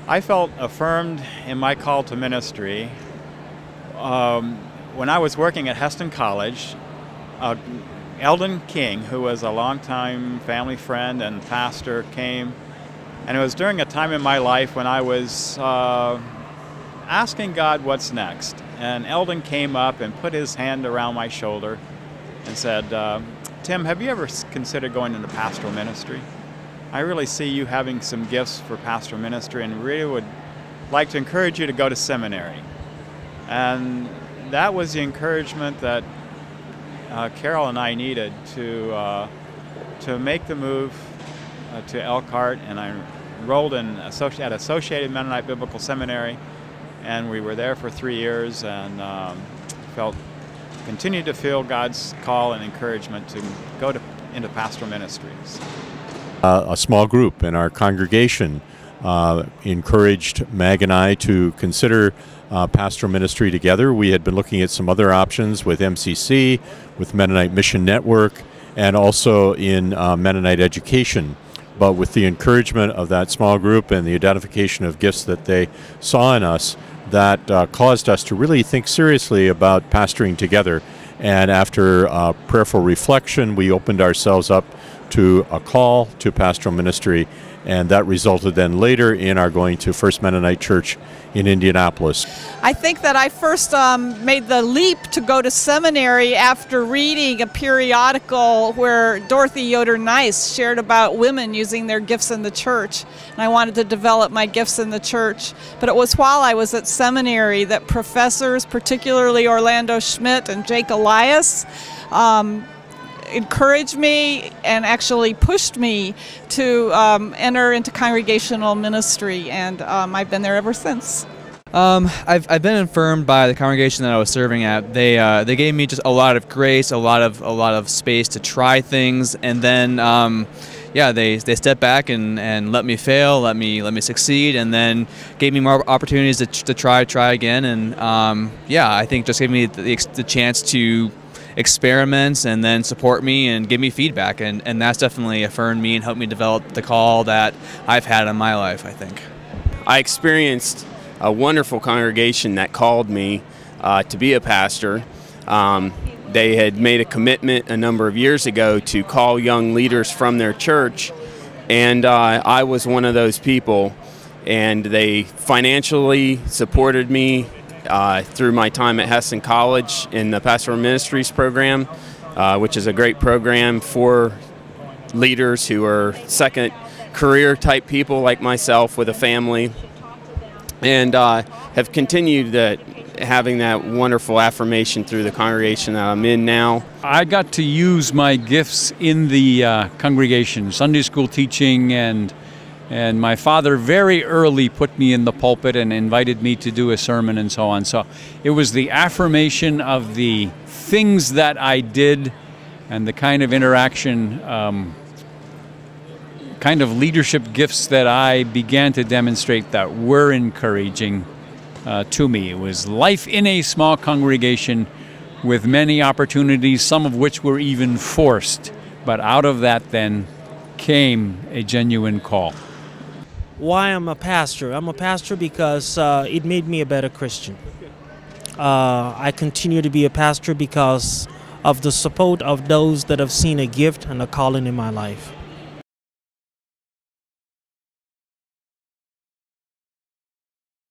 I felt affirmed in my call to ministry when I was working at Heston College. Eldon King, who was a longtime family friend and pastor, came, and it was during a time in my life when I was asking God what's next. And Eldon came up and put his hand around my shoulder and said, Tim, have you ever considered going into pastoral ministry? I really see you having some gifts for pastoral ministry and really would like to encourage you to go to seminary. And that was the encouragement that Carol and I needed to make the move to Elkhart, and I enrolled at Associated Mennonite Biblical Seminary, and we were there for 3 years and continued to feel God's call and encouragement to go into pastoral ministries. A small group in our congregation encouraged Mag and I to consider pastoral ministry together. We had been looking at some other options with MCC, with Mennonite Mission Network, and also in Mennonite education. But with the encouragement of that small group and the identification of gifts that they saw in us, that caused us to really think seriously about pastoring together. And after prayerful reflection, we opened ourselves up to a call to pastoral ministry, and that resulted then later in our going to First Mennonite Church in Indianapolis. I think that I first made the leap to go to seminary after reading a periodical where Dorothy Yoder Nice shared about women using their gifts in the church, and I wanted to develop my gifts in the church. But it was while I was at seminary that professors, particularly Orlando Schmidt and Jake Elias, encouraged me and actually pushed me to enter into congregational ministry, and I've been there ever since. I've been affirmed by the congregation that I was serving at. They gave me just a lot of grace, a lot of space to try things, and then yeah, they stepped back and let me fail, let me succeed, and then gave me more opportunities to try again, and yeah, I think just gave me the chance to experiments and then support me and give me feedback, and that's definitely affirmed me and helped me develop the call that I've had in my life, I think. I experienced a wonderful congregation that called me to be a pastor. They had made a commitment a number of years ago to call young leaders from their church, and I was one of those people, and they financially supported me through my time at Heston College in the Pastoral Ministries program, which is a great program for leaders who are second career type people like myself with a family, and have continued having that wonderful affirmation through the congregation that I'm in now. I got to use my gifts in the congregation, Sunday school teaching, and my father very early put me in the pulpit and invited me to do a sermon and so on. So it was the affirmation of the things that I did and the kind of interaction, kind of leadership gifts that I began to demonstrate that were encouraging to me. It was life in a small congregation with many opportunities, some of which were even forced. But out of that then came a genuine call. Why I'm a pastor? I'm a pastor because it made me a better Christian. I continue to be a pastor because of the support of those that have seen a gift and a calling in my life.